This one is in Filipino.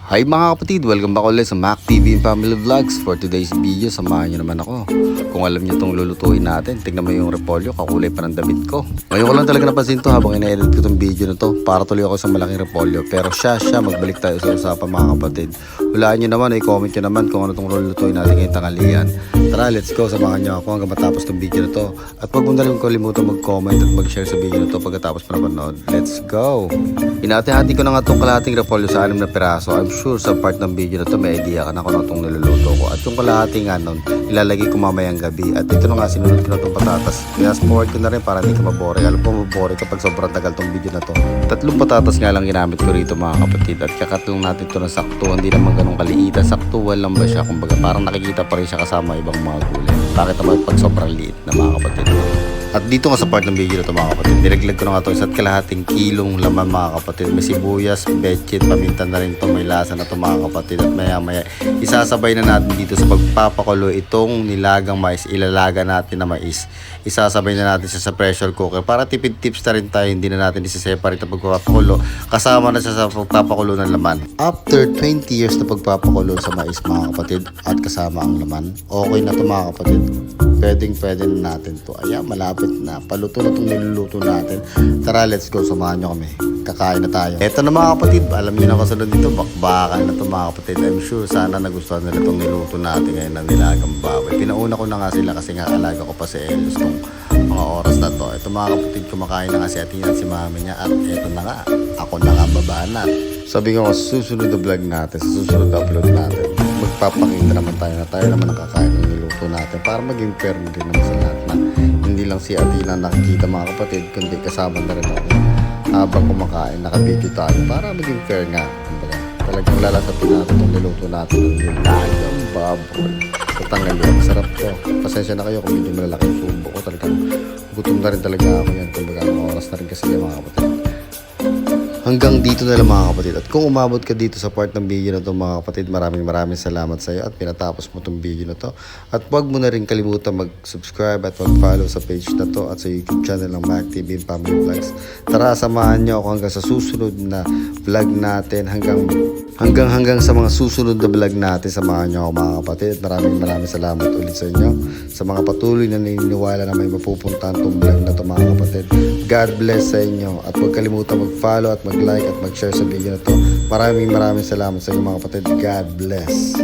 Hi mga kapatid, welcome back ulit sa Mac TV and Family Vlogs. For today's video, samahan nyo naman ako. Kung alam nyo itong lulutuin natin, tignan mo yung repolyo, kakulay pa ng damit ko. Ngayon ko lang talaga napansin to habang ina-edit ko itong video na to para tuloy ako sa malaking repolyo. Pero siya, magbalik tayo sa usapan mga kapatid. Hulaan nyo naman, i-comment nyo naman kung ano itong lulutuin natin ngayong tanghalian. Tara, let's go, samahan nyo ako hanggang matapos itong video na to. At huwag mo na rin kalimutan mag-comment at mag-share sa video na to pagkatapos pa napanood. Let's go! Hinati-hati ko na nga itong kalahating repolyo sa 6 na piraso. I'm sure sa part ng video na to may idea ka na kung ano itong niluluto ko. At yung kalahati nga nun, ilalagay ko mamayang gabi. At ito na nga, sinunod ko na itong patatas. Fast forward ko na rin para hindi ka mabore. Alam ko mabore kapag sobrang tagal itong video na to. 3 patatas nga lang ginamit ko rito mga kapatid. At kakatlong natin ito ng sakto. Hindi naman ganun kaliitan. Saktuhan lang ba siya? Kumbaga parang nakikita pa rin siya kasama ibang mga gulay. Bakit naman pag sobrang liit na mga kapatid? At dito nga sa part ng video na ito mga kapatid, nilaglag ko na nga ito 1.5 kilong laman mga kapatid. May sibuyas, bechet, paminta na rin ito, may lasa na ito mga kapatid. At maya maya isasabay na natin dito sa pagpapakulo itong nilagang mais, ilalaga natin na mais. Isasabay na natin siya sa pressure cooker para tipid tips na rin tayo, hindi na natin isi-separate ang pagpapakulo. Kasama na siya sa pagpapakulo ng laman. After 20 years na pagpapakulo sa mais mga kapatid at kasama ang laman, okay na ito mga kapatid. Pwede na natin to. Ayan, malapit na. Paluto na itong niluluto natin. Tara, let's go. Samahan nyo kami. Kakain na tayo. Eto na mga kapatid. Alam nyo na kasunod dito. Bakbakan na ito mga kapatid. I'm sure sana nagustuhan nila itong niluto natin ngayon ng nilagang baboy. Pinauna ko na nga sila kasi nga alaga ko pa si Elos nung mga oras na to. Ito mga kapatid, kumakain na nga si Atina at si mami niya. At eto na nga. Ako na nga babanat. Sabi ko sa susunod na vlog natin, sa susunod na upload natin, magpapakita naman tayo na tayo naman nakakain ng niluto natin para maging fair din naman sa lahat na hindi lang si Atina nakikita mga kapatid, kundi kasama na rin ako habang kumakain, nakabidyo tayo para maging fair nga. Kumbaga, talagang lalasapin natin itong niluto natin ng nilagang baboy. Sa tanghalian, masarap to. Pasensya na kayo kung medyo malalaki yung subo ko. Talagang gutom na rin talaga ako yan. Kumbaga, ang oras na rin kasi mga kapatid. Hanggang dito na lang mga kapatid. At kung umabot ka dito sa part ng video na to mga kapatid, maraming salamat sa iyo at pinatapos mo itong video na to. At huwag mo na rin kalimutan mag-subscribe at mag-follow sa page na to at sa YouTube channel ng Mac TV and Family Vlogs. Tara, samahan nyo ako hanggang sa susunod na vlog natin. Hanggang sa mga susunod na vlog natin, samahan nyo ako mga kapatid. At maraming salamat ulit sa inyo. Sa mga patuloy na naniniwala na may mapupuntahan itong vlog na to mga kapatid. God bless sa inyo. At huwag kalimutan mag-follow at mag-like at mag-share sa video na to. Maraming salamat sa inyo mga kapatid. God bless.